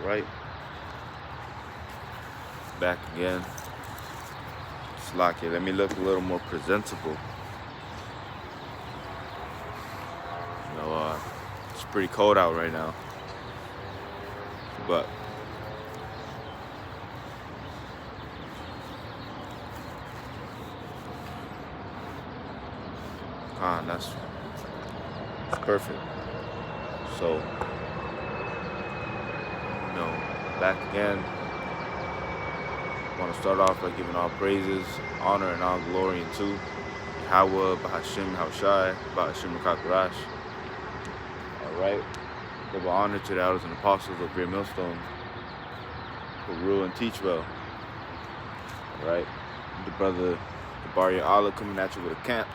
right, back again. Slack it. Let me look a little more presentable. It's pretty cold out right now, but that's perfect. So, back again. I want to start off by giving all praises, honor, and all glory unto Yahweh, Bahashim, Haushai, Bahashim, Kakarash. All right. Give honor to the elders and apostles of Great Millstone who rule and teach well. All right. The brother, the Barya Allah, coming at you with a camp.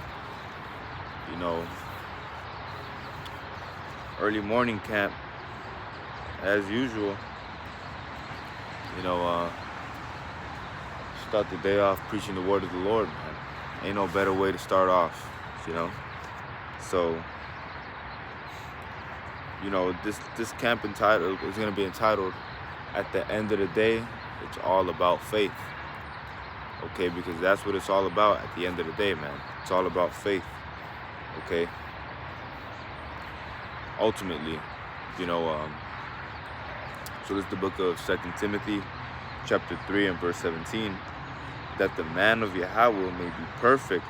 Early morning camp, as usual. Start the day off preaching the word of the Lord, man. Ain't no better way to start off, So, this camp is going to be entitled, At the End of the Day, It's All About Faith. Okay, because that's what it's all about at the end of the day, man. It's all about faith. Okay. Ultimately, so this is the book of 2 Timothy, chapter 3 and verse 17, that the man of Yahweh may be perfect,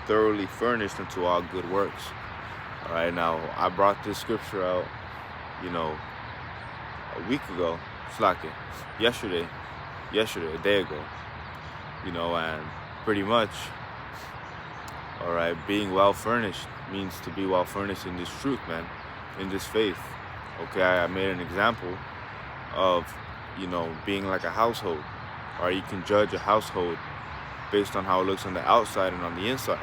thoroughly furnished unto all good works. All right, now I brought this scripture out, a week ago, yesterday, a day ago, and pretty much, all right, being well furnished means to be well furnished in this truth, man, in this faith. Okay, I made an example of, being like a household. Or you can judge a household based on how it looks on the outside and on the inside.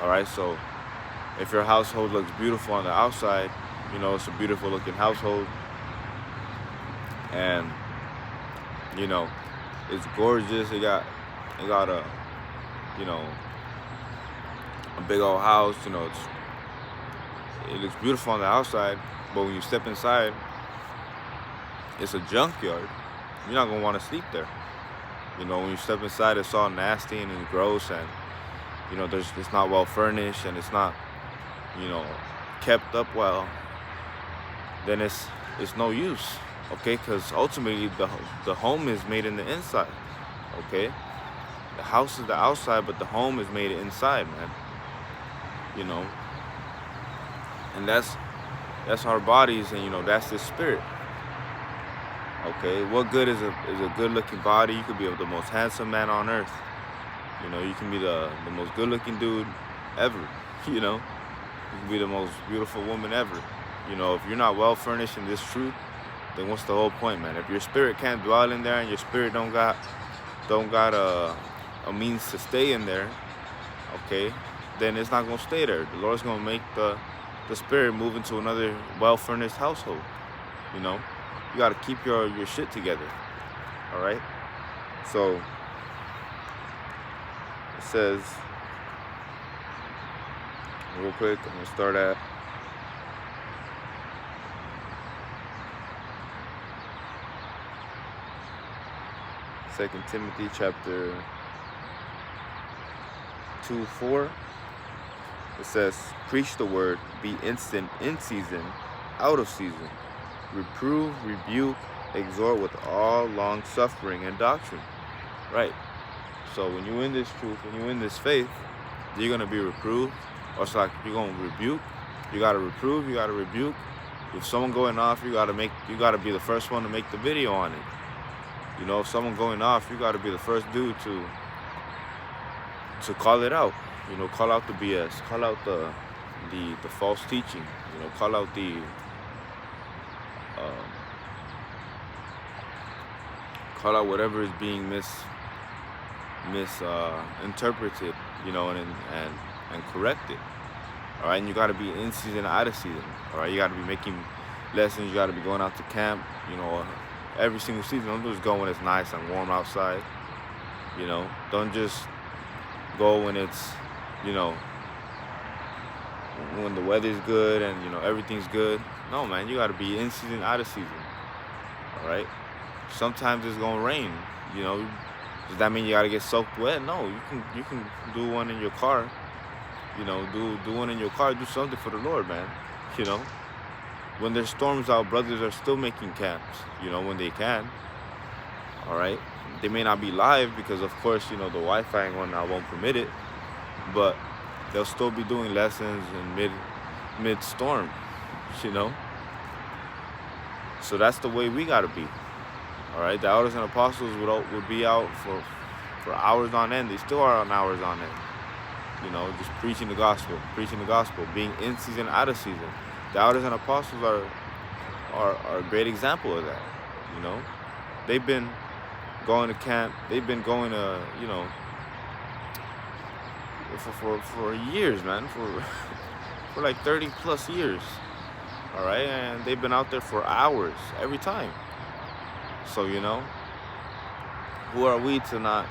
All right, so if your household looks beautiful on the outside, it's a beautiful looking household. And, it's gorgeous. It got a, a big old house, it looks beautiful on the outside, but when you step inside, it's a junkyard. You're not gonna want to sleep there. When you step inside, it's all nasty and it's gross, and it's not well furnished, and it's not, kept up well. Then it's no use, okay? Because ultimately, the home is made in the inside, okay? The house is the outside, but the home is made inside, man. And that's our bodies, and that's the spirit. Okay, what good is a good-looking body? You could be the most handsome man on earth. You can be the most good-looking dude ever. You can be the most beautiful woman ever. If you're not well furnished in this truth, then what's the whole point, man? If your spirit can't dwell in there and your spirit don't got a means to stay in there, okay, then it's not gonna stay there. The Lord's gonna make the spirit move into another well-furnished household. You got to keep your shit together. All right? So, it says, real quick, I'm going to start at Second Timothy chapter 2:4. It says, preach the word, be instant in season, out of season. Reprove, rebuke, exhort with all long suffering and doctrine. Right. So when you're in this truth, when you're in this faith, you're gonna be reproved, or it's like you're gonna rebuke. You gotta reprove, you gotta rebuke. If someone going off, you gotta be the first one to make the video on it. If someone going off, you gotta be the first dude to call it out. Call out the BS, call out the false teaching. Call out call out whatever is being misinterpreted, and correct it. All right, and you got to be in season, out of season. All right, you got to be making lessons. You got to be going out to camp. Every single season. Don't just go when it's nice and warm outside. Don't just go when it's, when the weather's good and everything's good. No, man, you got to be in season, out of season. All right. Sometimes it's gonna rain. You know, does that mean you gotta get soaked wet? No, you can do one in your car. You know, do one in your car. Do something for the Lord, man. You know, when there's storms out, brothers are still making camps. You know, when they can. All right. They may not be live because, of course, you know the Wi-Fi and whatnot won't permit it, but they'll still be doing lessons in mid storm. You know, so that's the way we gotta be. All right. The elders and apostles would be out for hours on end. They still are on hours on end. You know, just preaching the gospel, being in season, out of season. The elders and apostles are a great example of that. You know, they've been going to camp. They've been going to, you know, for years, man, for like 30 plus years. All right, and they've been out there for hours every time. So, you know, who are we to not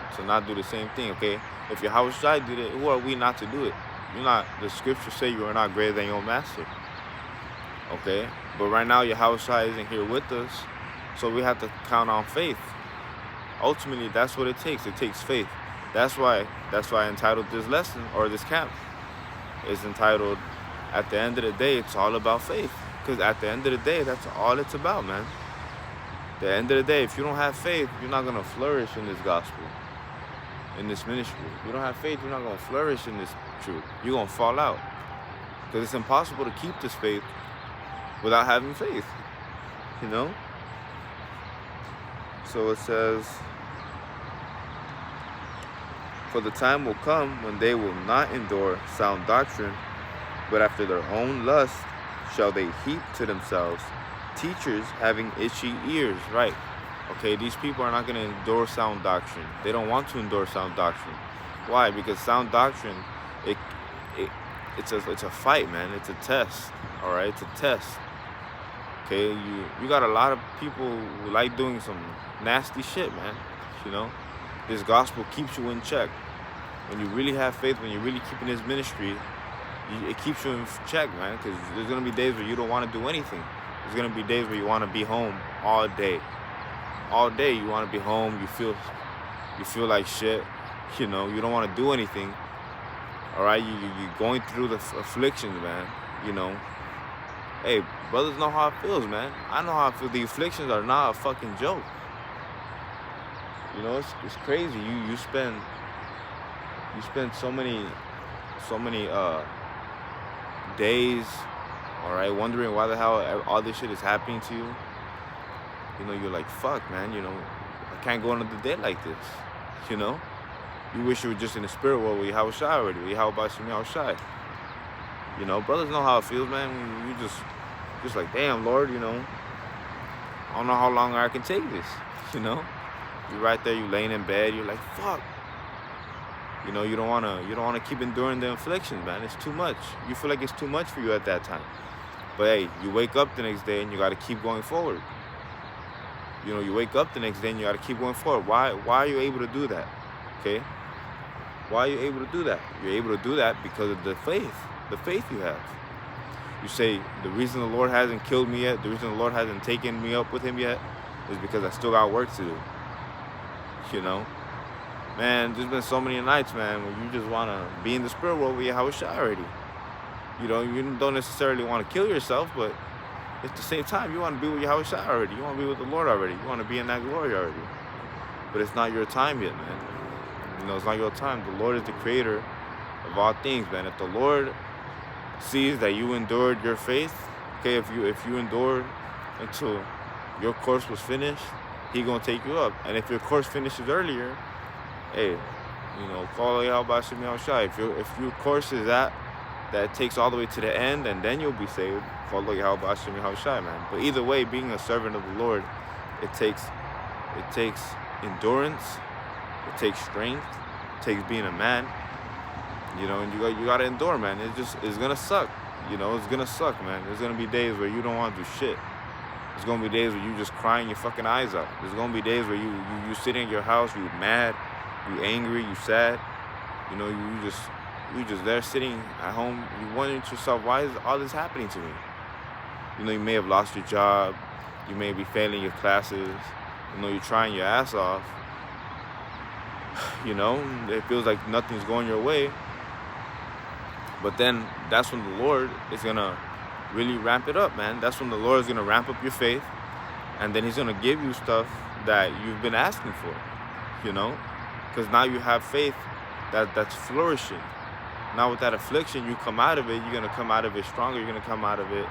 do the same thing? Okay, if your house Shai did it, who are we not to do it? You're not. The scriptures say you are not greater than your master. Okay, but right now your house Shai isn't here with us, so we have to count on faith. Ultimately, that's what it takes. It takes faith. That's why I entitled this lesson, or this camp is entitled, at the end of the day, it's all about faith. Because at the end of the day, that's all it's about, man. At the end of the day, if you don't have faith, you're not going to flourish in this gospel, in this ministry. If you don't have faith, you're not going to flourish in this truth. You're going to fall out. Because it's impossible to keep this faith without having faith, you know? So it says, for the time will come when they will not endure sound doctrine, but after their own lust shall they heap to themselves teachers having itchy ears. Right. Okay, these people are not going to endure sound doctrine. They don't want to endure sound doctrine. Why? Because sound doctrine, it's a fight, man. It's a test. All right, it's a test. Okay, you got a lot of people who like doing some nasty shit, man. You know, this gospel keeps you in check. When you really have faith, when you're really keeping this ministry, it keeps you in check, man. Because there's gonna be days where you don't want to do anything. There's gonna be days where you want to be home all day. All day you want to be home. You feel like shit. You know, you don't want to do anything. All right, you're going through the afflictions, man. You know, hey, brothers know how it feels, man. I know how I feel. The afflictions are not a fucking joke. You know, it's crazy. You spend so many days, all right, wondering why the hell all this shit is happening to you. You know, you're like, fuck, man. You know, I can't go another day like this. You know, you wish you were just in the spirit world where you have a shy already. Where you have about some shy. You know, brothers know how it feels, man. You just like, damn, Lord. You know, I don't know how long I can take this. You know. You're right there, you laying in bed, you're like, fuck. You know, you don't wanna keep enduring the inflictions, man. It's too much. You feel like it's too much for you at that time. But hey, you wake up the next day and you gotta keep going forward. You know, you wake up the next day and you gotta keep going forward. Why are you able to do that? Okay? Why are you able to do that? You're able to do that because of the faith you have. You say, the reason the Lord hasn't killed me yet, the reason the Lord hasn't taken me up with him yet, is because I still got work to do. You know, man, there's been so many nights, man, where you just want to be in the spirit world where you have a shot already. You know, you don't necessarily want to kill yourself, but at the same time, you want to be with your house shot already. You want to be with the Lord already. You want to be in that glory already. But it's not your time yet, man. You know, it's not your time. The Lord is the creator of all things, man. If the Lord sees that you endured your faith, okay, if you endured until your course was finished, he gonna take you up. And if your course finishes earlier, hey, you know, call it out by Shemi Shai. If your course is that takes all the way to the end, and then you'll be saved, call it out by Shemi Shai, man. But either way, being a servant of the Lord, it takes endurance, it takes strength, it takes being a man. You know, and you gotta endure, man. It's gonna suck. You know, it's gonna suck, man. There's gonna be days where you don't want to do shit. There's gonna be days where you just crying your fucking eyes out. There's gonna be days where you sitting in your house, you mad, you angry, you sad. You know, you just there sitting at home, you wondering to yourself, why is all this happening to me? You know, you may have lost your job, You may be failing your classes. You know, you're trying your ass off. You know, it feels like nothing's going your way. But then that's when the Lord is going to really ramp it up, man. That's when the Lord is going to ramp up your faith. And then he's going to give you stuff that you've been asking for, you know. Because now you have faith that's flourishing. Now with that affliction, you come out of it. You're going to come out of it stronger. You're going to come out of it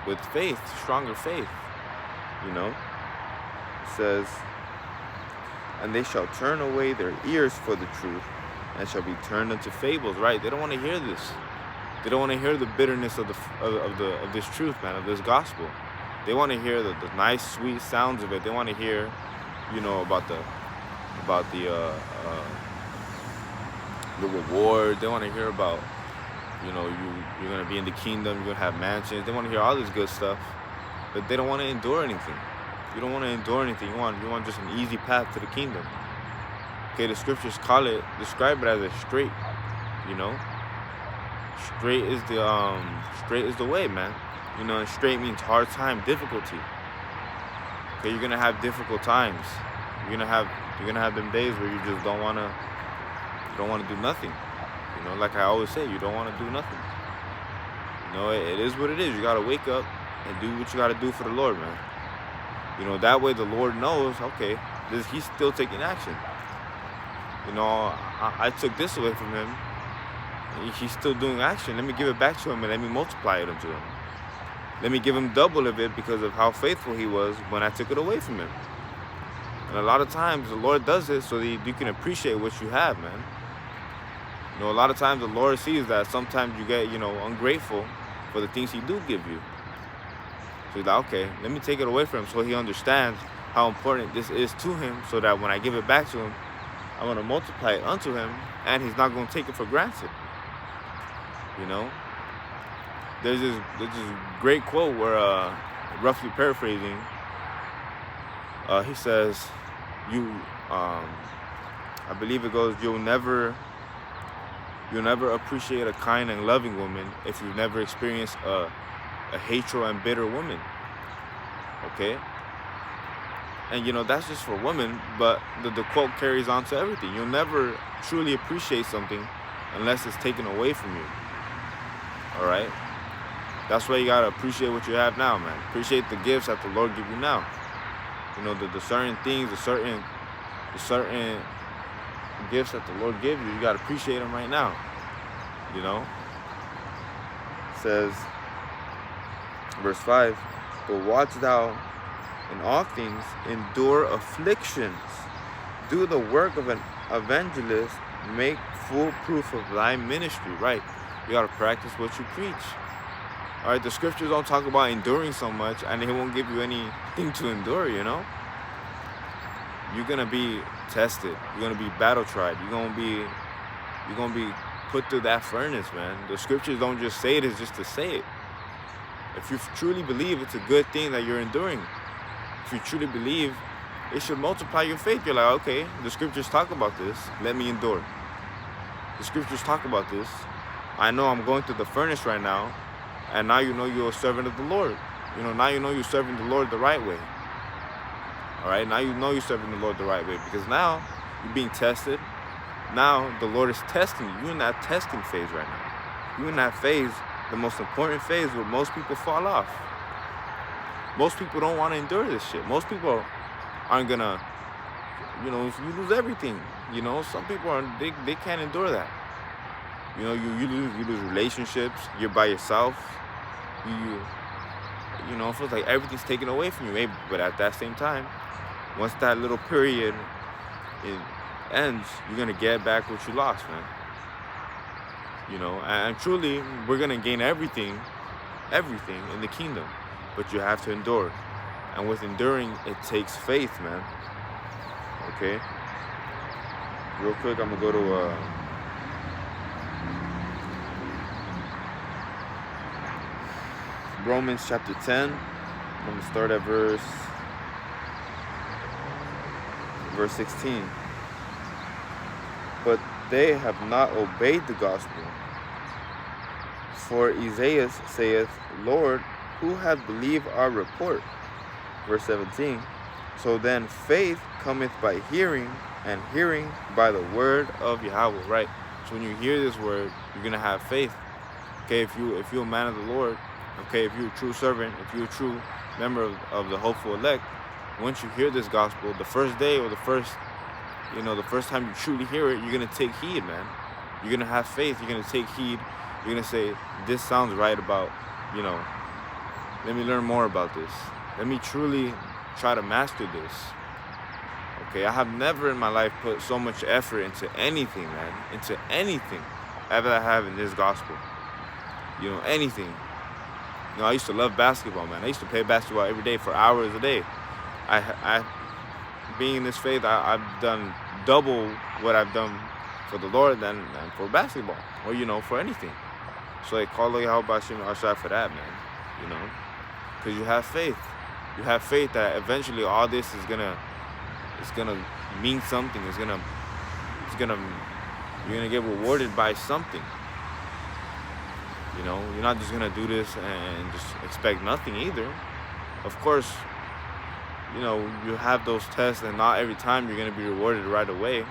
with faith, stronger faith, you know. It says, and they shall turn away their ears for the truth, and shall be turned into fables. Right? They don't want to hear this. They don't want to hear the bitterness of this truth, man, of this gospel. They want to hear the nice, sweet sounds of it. They want to hear, you know, about the reward. They want to hear about, you know, you're gonna be in the kingdom. You're gonna have mansions. They want to hear all this good stuff, but they don't want to endure anything. You don't want to endure anything. You want just an easy path to the kingdom. Okay, the scriptures describe it as a straight. You know, straight is the way, man. You know, and straight means hard time, difficulty. Okay, you're gonna have difficult times. You're gonna have them days where you just don't wanna do nothing. You know, like I always say, you don't want to do nothing. You know, it is what it is. You gotta wake up and do what you gotta do for the Lord, man. You know, that way the Lord knows, okay, he's still taking action. You know, I took this away from him. He's still doing action. Let me give it back to him and let me multiply it unto him. Let me give him double of it because of how faithful he was when I took it away from him. And a lot of times the Lord does it so that you can appreciate what you have, man. You know, a lot of times the Lord sees that sometimes you get, you know, ungrateful for the things he do give you. So he's like, okay, let me take it away from him so he understands how important this is to him, so that when I give it back to him, I'm going to multiply it unto him, and he's not going to take it for granted. You know? There's this great quote where, roughly paraphrasing, he says, I believe it goes, you'll never appreciate a kind and loving woman if you've never experienced a hateful and bitter woman. Okay? And you know, that's just for women, but the quote carries on to everything. You'll never truly appreciate something unless it's taken away from you. Alright? That's why you gotta appreciate what you have now, man. Appreciate the gifts that the Lord give you now. You know, the certain things, the certain gifts that the Lord gives you, you gotta appreciate them right now. You know? It says, verse 5, but watch thou in all things, endure afflictions, do the work of an evangelist, make full proof of thy ministry. Right? You gotta practice what you preach. All right, the scriptures don't talk about enduring so much, and it won't give you anything to endure. You know, you're gonna be tested. You're gonna be battle tried. You're gonna be put through that furnace, man. The scriptures don't just say it as just to say it. If you truly believe it's a good thing that you're enduring, if you truly believe, it should multiply your faith. You're like, okay, the scriptures talk about this. Let me endure. The scriptures talk about this. I know I'm going through the furnace right now, and now you know you're a servant of the Lord. You know, now you know you're serving the Lord the right way. All right, now you know you're serving the Lord the right way, because now you're being tested. Now the Lord is testing you. You're in that testing phase right now. You're in that phase, the most important phase, where most people fall off. Most people don't want to endure this shit. Most people aren't gonna, you know, if you lose everything, you know, some people they can't endure that. You know, you lose relationships. You're by yourself. You know, it feels like everything's taken away from you. Maybe, but at that same time, once that little period ends, you're gonna get back what you lost, man. You know, and truly, we're gonna gain everything in the kingdom. But you have to endure. And with enduring, it takes faith, man. Okay? Real quick, I'm going to go to Romans chapter 10. I'm going to start at verse 16. But they have not obeyed the gospel. For Isaiah saith, Lord, who hath believed our report? verse 17. So then faith cometh by hearing, and hearing by the word of Yahweh, right? So when you hear this word, you're gonna have faith. Okay, if you're a man of the Lord, okay, if you're a true servant, if you're a true member of the hopeful elect, once you hear this gospel, the first day or the first time you truly hear it, you're gonna take heed, man. You're gonna have faith. You're gonna take heed. You're gonna say, this sounds right about, let me learn more about this. Let me truly try to master this. Okay, I have never in my life put so much effort into anything, man. Into anything as I have in this gospel. Anything. I used to love basketball, man. I used to play basketball every day for hours a day. I being in this faith, I've done double what I've done for the Lord than for basketball or, for anything. So call Yahweh for that, man. Because you have faith. You have faith that eventually all this is gonna mean something. You're gonna get rewarded by something. You're not just gonna do this and just expect nothing either. Of course, you have those tests, and not every time you're gonna be rewarded right away.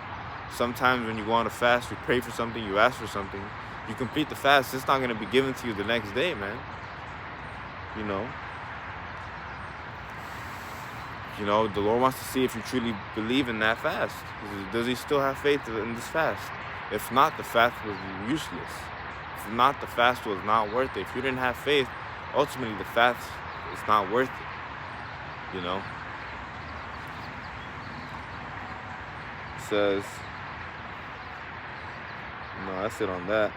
Sometimes when you go on a fast, you pray for something, you ask for something, you complete the fast, it's not gonna be given to you the next day, man. The Lord wants to see if you truly believe in that fast. Does he still have faith in this fast? If not, the fast was useless. If not, the fast was not worth it. If you didn't have faith, ultimately the fast is not worth it. It says, no, that's it on that.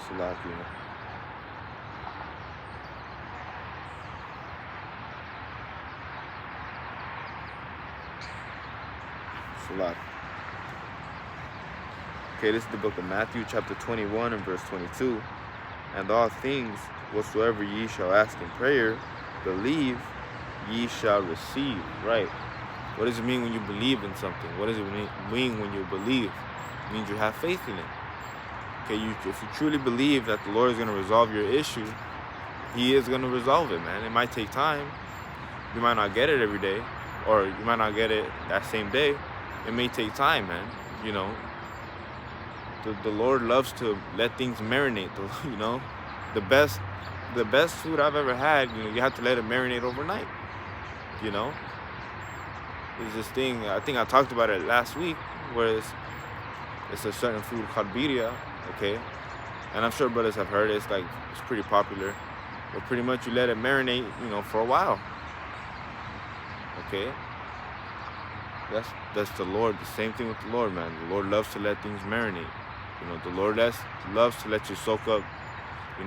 Salakia. Okay, this is the book of Matthew, chapter 21 and verse 22. And all things whatsoever ye shall ask in prayer, believe ye shall receive. Right. What does it mean when you believe in something? What does it mean when you believe? It means you have faith in it. Okay, if you truly believe that the Lord is going to resolve your issue, he is going to resolve it, man. It might take time. You might not get it every day, or you might not get it that same day. It may take time, man. The Lord loves to let things marinate. The best food I've ever had, you have to let it marinate overnight. There's this thing, I think I talked about it last week, where it's a certain food called birria, okay? And I'm sure brothers have heard it. It's pretty popular. But pretty much you let it marinate, for a while. Okay? That's the Lord. The same thing with the Lord, man. The Lord loves to let things marinate. The Lord loves to let you soak up,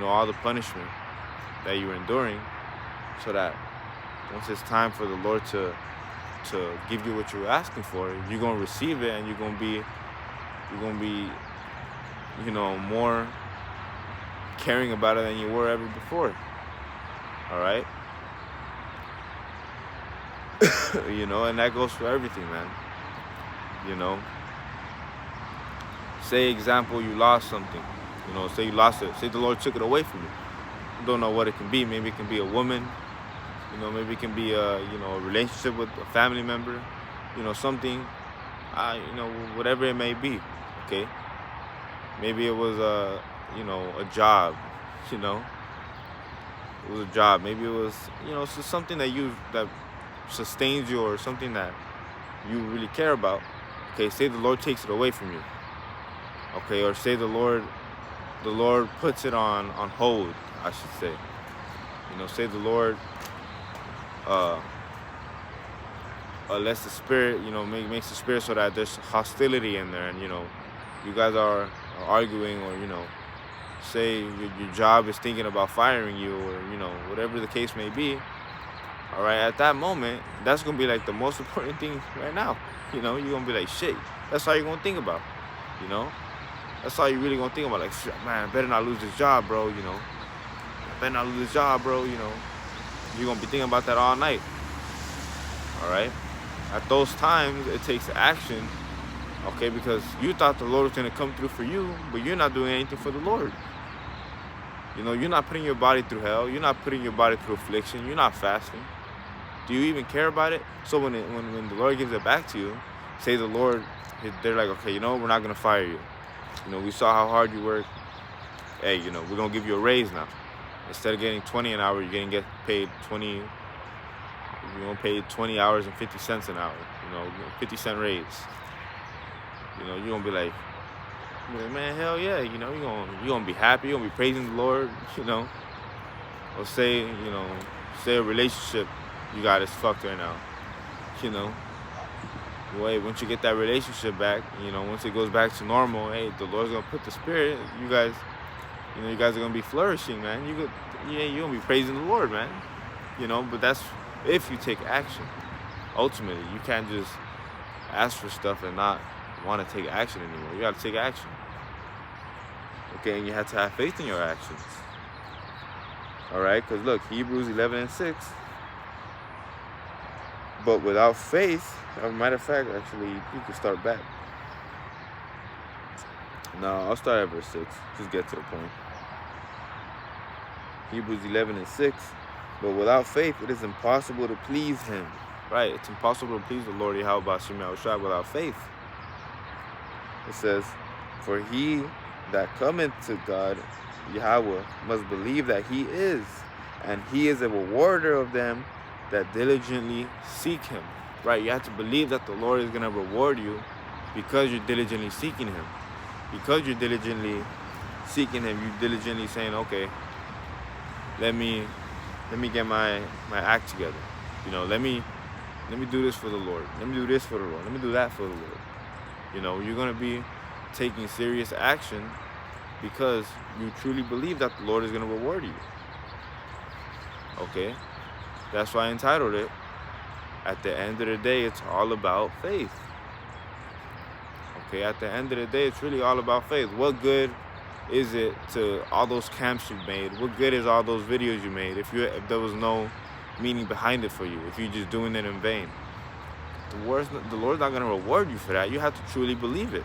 all the punishment that you're enduring, so that once it's time for the Lord to give you what you're asking for, you're gonna receive it, and you're gonna be more caring about it than you were ever before. All right. And that goes for everything, man. Say example, you lost something. Say you lost it. Say the Lord took it away from you. You don't know what it can be. Maybe it can be a woman. Maybe it can be a relationship with a family member. Something. Whatever it may be. Okay. Maybe it was a job. It was a job. Maybe it was it's just something that sustains you, or something that you really care about. Okay, say the Lord takes it away from you. Okay, or say the Lord puts it on hold, I should say. Say the Lord lets the spirit, makes the spirit so that there's hostility in there, and you guys are arguing, or say your job is thinking about firing you, or whatever the case may be. All right, at that moment, that's gonna be like the most important thing right now. You're gonna be like, shit. That's all you're gonna think about. That's all you're really gonna think about. Like, shit, man, I better not lose this job, bro. I better not lose this job, bro. You're gonna be thinking about that all night. All right. At those times, it takes action. Okay, because you thought the Lord was gonna come through for you, but you're not doing anything for the Lord. You know, you're not putting your body through hell. You're not putting your body through affliction. You're not fasting. Do you even care about it? So when the Lord gives it back to you, say the Lord, they're like, okay, you know, we're not gonna fire you. You know, we saw how hard you work. Hey, you know, we're gonna give you a raise now. Instead of getting 20 an hour, you're gonna get paid 20. You're gonna pay 20 hours and 50 cents an hour. You know, 50-cent raise. You know, you're gonna be like, man, hell yeah. You know, you're gonna be happy. You're gonna be praising the Lord. You know, or say a relationship you got is fucked right now. You know, wait, once you get that relationship back, you know, once it goes back to normal, hey, the Lord's gonna put the spirit. You guys are gonna be flourishing, man. You're gonna be praising the Lord, man. You know, but that's if you take action. Ultimately, you can't just ask for stuff and not want to take action anymore. You got to take action. Okay, and you have to have faith in your actions. All right, because look, Hebrews 11:6. But without faith, as a matter of fact, actually, you can start back. No, I'll start at verse 6. Just get to the point. Hebrews 11:6. But without faith, it is impossible to please him. Right, it's impossible to please the Lord Yahweh Shemel without faith. It says, for he that cometh to God, Yahweh, must believe that he is, and he is a rewarder of them that diligently seek him. Right, you have to believe that the Lord is going to reward you because you're diligently seeking him. Because you're diligently seeking him, you're diligently saying, okay, let me get my act together. You know, let me do this for the Lord. Let me do this for the Lord. Let me do that for the Lord. You know, you're going to be taking serious action because you truly believe that the Lord is going to reward you. Okay? That's why I entitled it, at the end of the day, it's all about faith. Okay? At the end of the day, it's really all about faith. What good is it to all those camps you've made? What good is all those videos you made if there was no meaning behind it for you, if you're just doing it in vain? The Lord's not going to reward you for that. You have to truly believe it.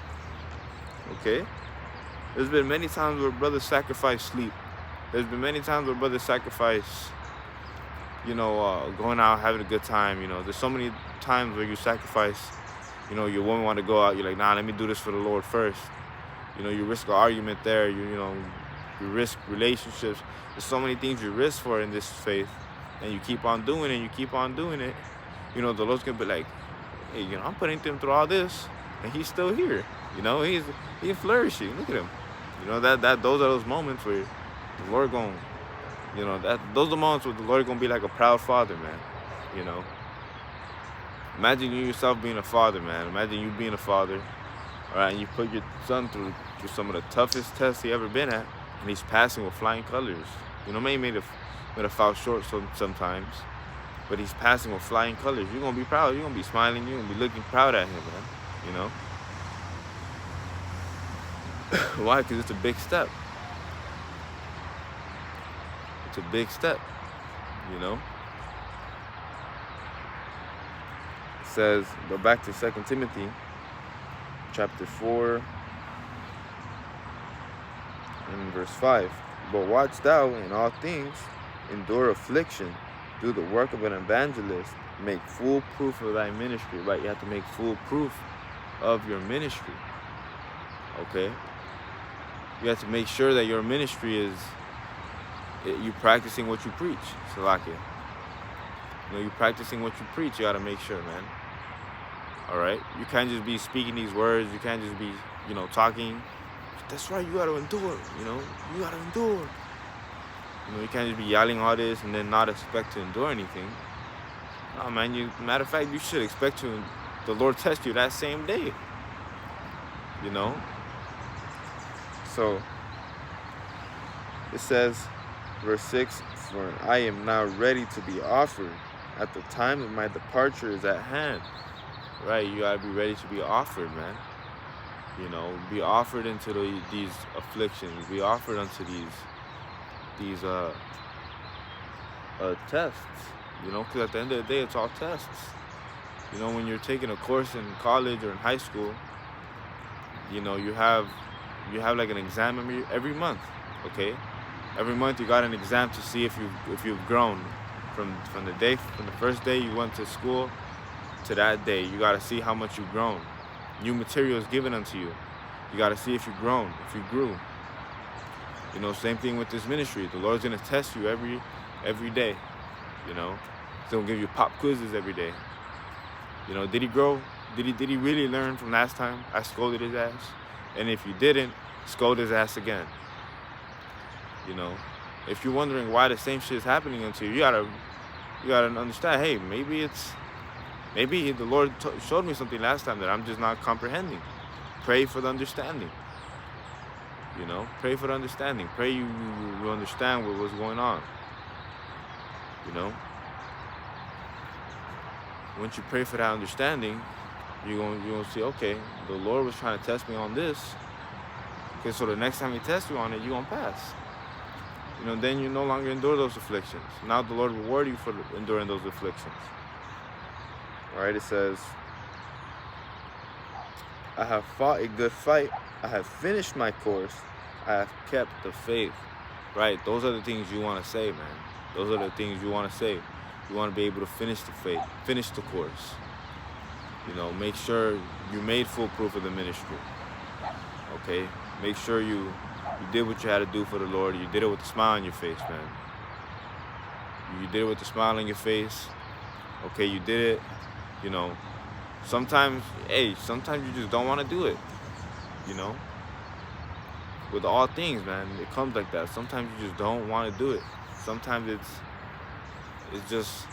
Okay? There's been many times where brothers sacrifice sleep. There's been many times where brothers sacrifice, going out, having a good time. You know, there's so many times where you sacrifice, your woman want to go out. You're like, nah, let me do this for the Lord first. You know, you risk an argument there. You risk relationships. There's so many things you risk for in this faith. And you keep on doing it, and you keep on doing it. The Lord's going to be like, hey, I'm putting him through all this, and he's still here. He's flourishing. Look at him. Those are those moments where the Lord those are the moments where the Lord gonna be like a proud father, man. Imagine you yourself being a father, man. Imagine you being a father, all right, and you put your son through some of the toughest tests he ever been at, and he's passing with flying colors. Maybe made a foul short sometimes, but he's passing with flying colors. You're gonna be proud. You're gonna be smiling. You're gonna be looking proud at him, man. Why? Because it's a big step. It's a big step. It says, go back to 2 Timothy chapter 4 and verse 5. But watch thou in all things, endure affliction, do the work of an evangelist, make full proof of thy ministry. Right? You have to make full proof of your ministry. Okay? You have to make sure that your ministry is you practicing what you preach. Salakia. You practicing what you preach. You got to make sure, man. All right? You can't just be speaking these words. You can't just be, talking. That's right. You got to endure. You got to endure. You can't just be yelling all this and then not expect to endure anything. No, man. Matter of fact, you should expect the Lord test you that same day. So, it says, verse 6, for I am now ready to be offered. At the time of my departure is at hand. Right? You got to be ready to be offered, man. Be offered into these afflictions. Be offered unto these tests. Because at the end of the day, it's all tests. When you're taking a course in college or in high school, you have like an exam every month, okay? Every month you got an exam to see if you've grown from the first day you went to school to that day. You got to see how much you've grown. New material is given unto you. You got to see if you've grown, if you grew. You know, same thing with this ministry. The Lord's gonna test you every day. You know, He's gonna give you pop quizzes every day. You know, did he grow? Did he really learn from last time I scolded his ass? And if you didn't, scold his ass again. You know, if you're wondering why the same shit is happening unto you, you gotta understand. Hey, maybe the Lord showed me something last time that I'm just not comprehending. Pray for the understanding. You know, pray for the understanding. Pray you understand what's going on. You know, once you pray for that understanding, you're gonna see, okay, the Lord was trying to test me on this. Okay, so the next time He tests you on it, you're gonna pass. You know, then you no longer endure those afflictions. Now the Lord reward you for enduring those afflictions. All right, it says, I have fought a good fight. I have finished my course. I have kept the faith. Right? Those are the things you want to say, man. Those are the things you want to say. You want to be able to finish the faith, finish the course. You know, make sure you made full proof of the ministry. Okay? Make sure you did what you had to do for the Lord. You did it with a smile on your face, man. You did it with a smile on your face. Okay, you did it. You know, sometimes you just don't want to do it. You know, with all things, man, it comes like that. Sometimes you just don't want to do it. Sometimes it's just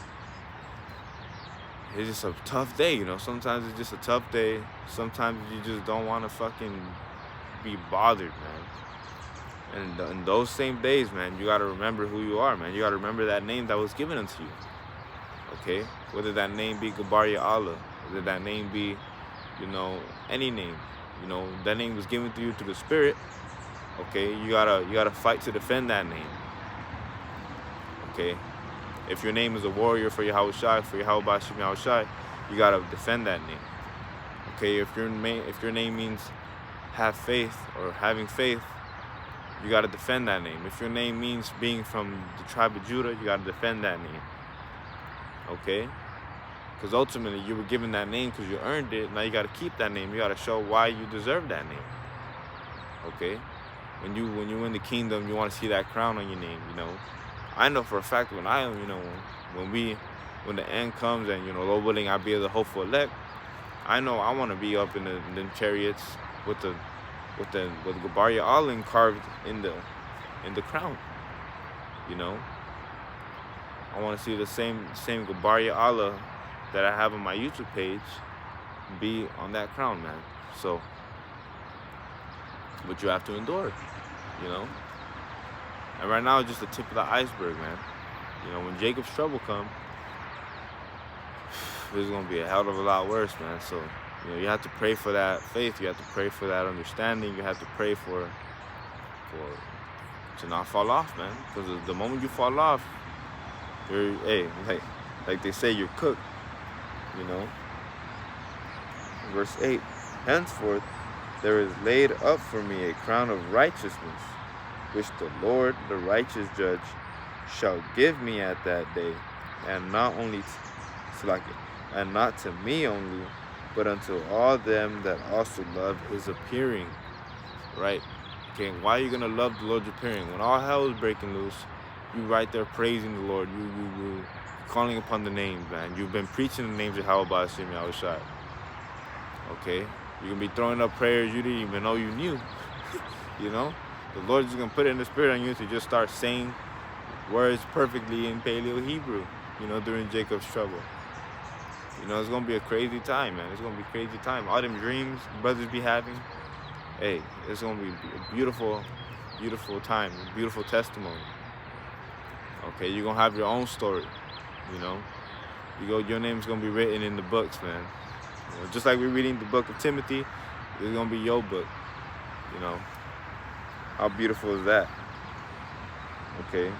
a tough day, you know. Sometimes it's just a tough day. Sometimes you just don't want to fucking be bothered, man. And in those same days, man, you got to remember who you are, man. You got to remember that name that was given unto you. Okay? Whether that name be Gabar Ya Allah, whether that name be, you know, any name. You know, that name was given to you through the Spirit. Okay? You gotta fight to defend that name. Okay? If your name is a warrior for Yahweh Shai, for Yahweh Bashim Yahweh Shai, you gotta defend that name. Okay? If your name means have faith or having faith, you gotta defend that name. If your name means being from the tribe of Judah, you gotta defend that name. Okay? Because ultimately you were given that name because you earned it. Now you gotta keep that name. You gotta show why you deserve that name. Okay? When you win the kingdom, you want to see that crown on your name. You know, I know for a fact when the end comes and, you know, Lord willing, I'll be the hopeful elect. I know I want to be up in the chariots with the Gabar Ya Allah carved in the crown. You know, I want to see the same Gabar Ya Allah that I have on my YouTube page be on that crown, man. So, but you have to endure, you know. And right now, it's just the tip of the iceberg, man. You know, when Jacob's trouble comes, it's gonna be a hell of a lot worse, man. So, you know, you have to pray for that faith. You have to pray for that understanding. You have to pray for to not fall off, man. Because the moment you fall off, like they say, you're cooked. You know. Verse 8. Henceforth, there is laid up for me a crown of righteousness, which the Lord, the righteous judge, shall give me at that day, and not to me only, but unto all them that also love his appearing. Right? Okay, why are you gonna love the Lord's appearing? When all hell is breaking loose, you right there praising the Lord, you calling upon the names, man. You've been preaching the names of Yahweh Bashim Yahweh Shai. Okay? You're going to be throwing up prayers you didn't even know you knew. You know? The Lord's just going to put it in the spirit on you to just start saying words perfectly in Paleo Hebrew, you know, during Jacob's trouble. You know, it's going to be a crazy time, man. It's going to be a crazy time. All them dreams brothers be having, hey, it's going to be a beautiful, beautiful time, a beautiful testimony. Okay, you're going to have your own story, you know. Your name's going to be written in the books, man. You know, just like we're reading the book of Timothy, it's going to be your book, you know. How beautiful is that? Okay.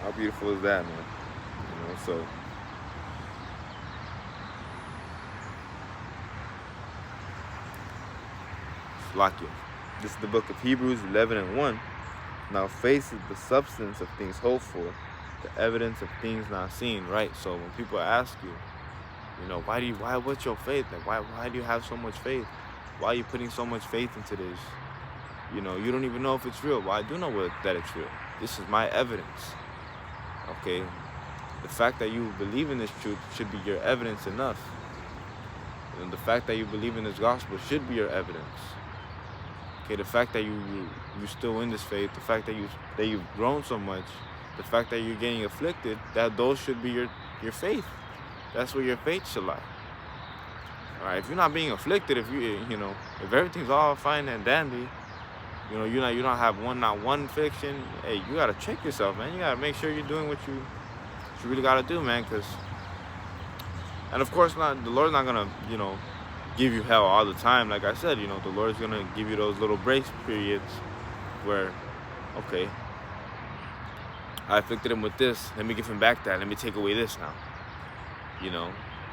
How beautiful is that, man? You know, so. Slakia. This is the book of Hebrews 11:1. Now faith is the substance of things hoped for, the evidence of things not seen, right? So when people ask you, what's your faith? Like, why do you have so much faith? Why are you putting so much faith into this? You don't even know if it's real. Well, I do know that it's real. This is my evidence. Okay? The fact that you believe in this truth should be your evidence enough. And the fact that you believe in this gospel should be your evidence. Okay, the fact that you're still in this faith, the fact that you've grown so much, the fact that you're getting afflicted, those should be your faith. That's where your faith should lie. All right, if you're not being afflicted, if if everything's all fine and dandy, you don't have not one affliction, hey, you gotta check yourself, man. You gotta make sure you're doing what you really gotta do, man. And of course, the Lord's not gonna give you hell all the time. Like I said, the Lord's gonna give you those little grace periods where, okay, I afflicted him with this. Let me give him back that. Let me take away this now.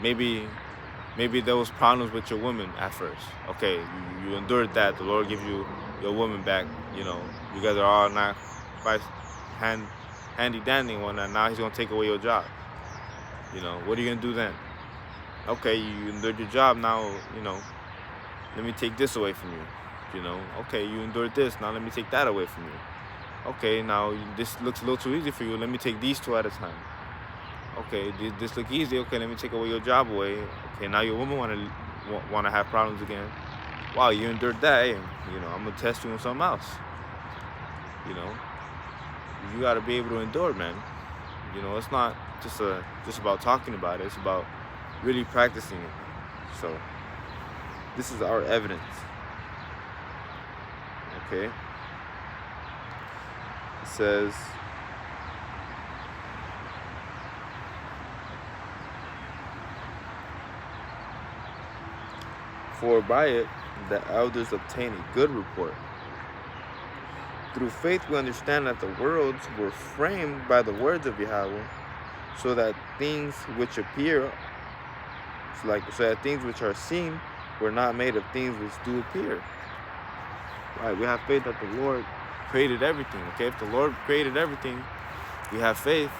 Maybe there was problems with your woman at first. Okay, you endured that. The Lord gives you your woman back. You guys are all not quite handy dandy one, and now he's gonna take away your job. What are you gonna do then? Okay, you endured your job, now let me take this away from you. Okay, you endured this, now let me take that away from you. Okay, now this looks a little too easy for you, let me take these two at a time. Okay, this look easy, okay, let me take away your job away. Okay, now your woman wanna have problems again. Wow, you endured that, hey, I'm gonna test you on something else. You gotta be able to endure, man. It's not just about talking about it, it's about really practicing it. So this is our evidence. Okay. It says, for by it the elders obtain a good report. Through faith we understand that the worlds were framed by the words of Yahweh, so that things which appear, so that things which are seen were not made of things which do appear. Right, we have faith that the Lord created everything. Okay, if the Lord created everything, we have faith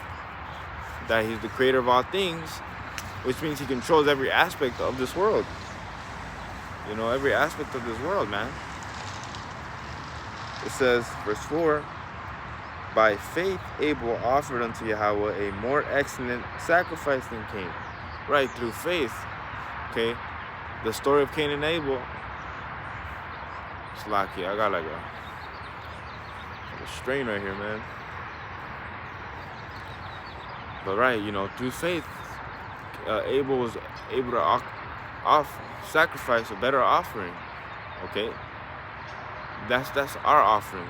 that he's the creator of all things, which means he controls every aspect of this world. Every aspect of this world, man. It says, verse 4, by faith Abel offered unto Yahweh a more excellent sacrifice than Cain. Right, through faith. Okay, the story of Cain and Abel. It's lucky. I got like a strain right here, man. But right, through faith, Abel was able to sacrifice a better offering. Okay, that's our offering.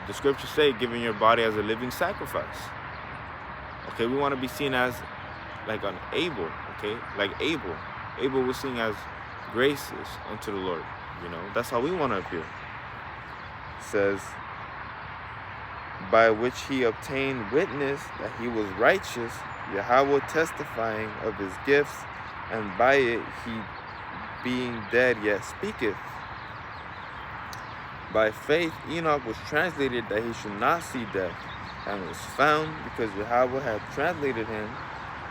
The scriptures say, giving your body as a living sacrifice. Okay, we want to be seen as like an Abel. Okay, like Abel. Abel was seen as gracious unto the Lord. That's how we want to appear. It says, by which he obtained witness that he was righteous, Yahweh testifying of his gifts, and by it he, being dead, yet speaketh. By faith Enoch was translated that he should not see death, and was found because Yahweh had translated him.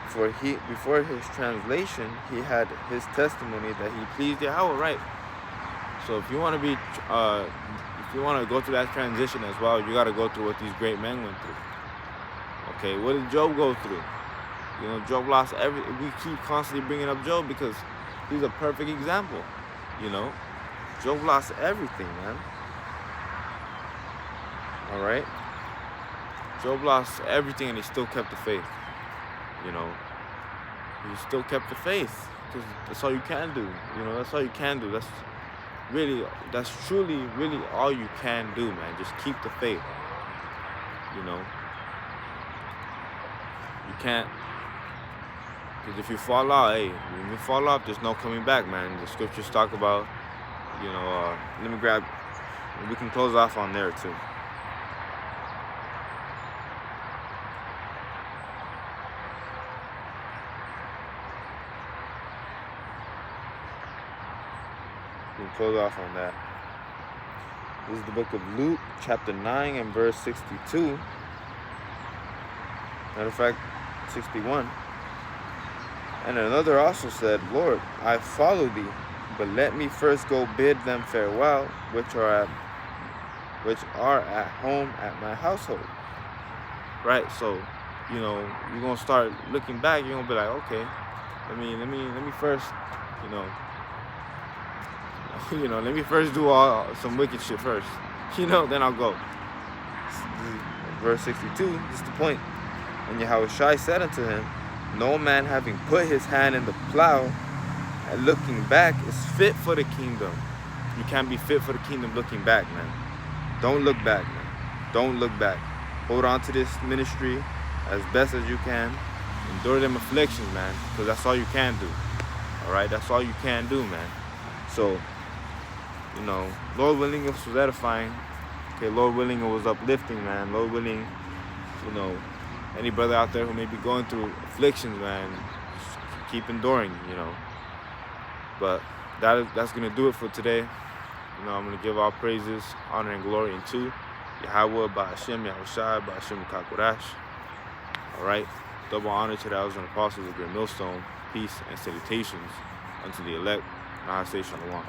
For before his translation, he had his testimony that he pleased Yahweh. Right. So if you want to go through that transition as well, you got to go through what these great men went through. Okay, what did Job go through? Job lost everything. We keep constantly bringing up Job because he's a perfect example. Job lost everything, man. All right. Job lost everything, and he still kept the faith. He still kept the faith, because that's all you can do. That's all you can do. That's truly, really all you can do, man. Just keep the faith. You can't, because if you fall off, when you fall off, there's no coming back, man. The scriptures talk about, let me grab, we can close off on there too. We can close off on that. This is the book of Luke, chapter 9 and verse 62. Matter of fact, 61. And another also said, Lord, I follow thee, but let me first go bid them farewell, which are at home at my household. Right? So, you know, you're gonna start looking back, you're gonna be like, okay, let me first, you know, let me first do some wicked shit first. Then I'll go. Verse 62, this is the point. And Yahushua said unto him, no man having put his hand in the plow and looking back is fit for the kingdom. You can't be fit for the kingdom looking back, man. Don't look back, man. Don't look back. Hold on to this ministry as best as you can. Endure them afflictions, man, because that's all you can do. All right? That's all you can do, man. So, Lord willing, it was edifying. Okay, Lord willing, it was uplifting, man. Lord willing, any brother out there who may be going through afflictions, man, just keep enduring, But that's going to do it for today. I'm going to give all praises, honor, and glory unto Yahweh, by Hashem, Yahushua, by Hashem, Kakorash. All right? Double honor to the elders and apostles of Great Millstone. Peace and salutations unto the elect. Nahaseh Shalom.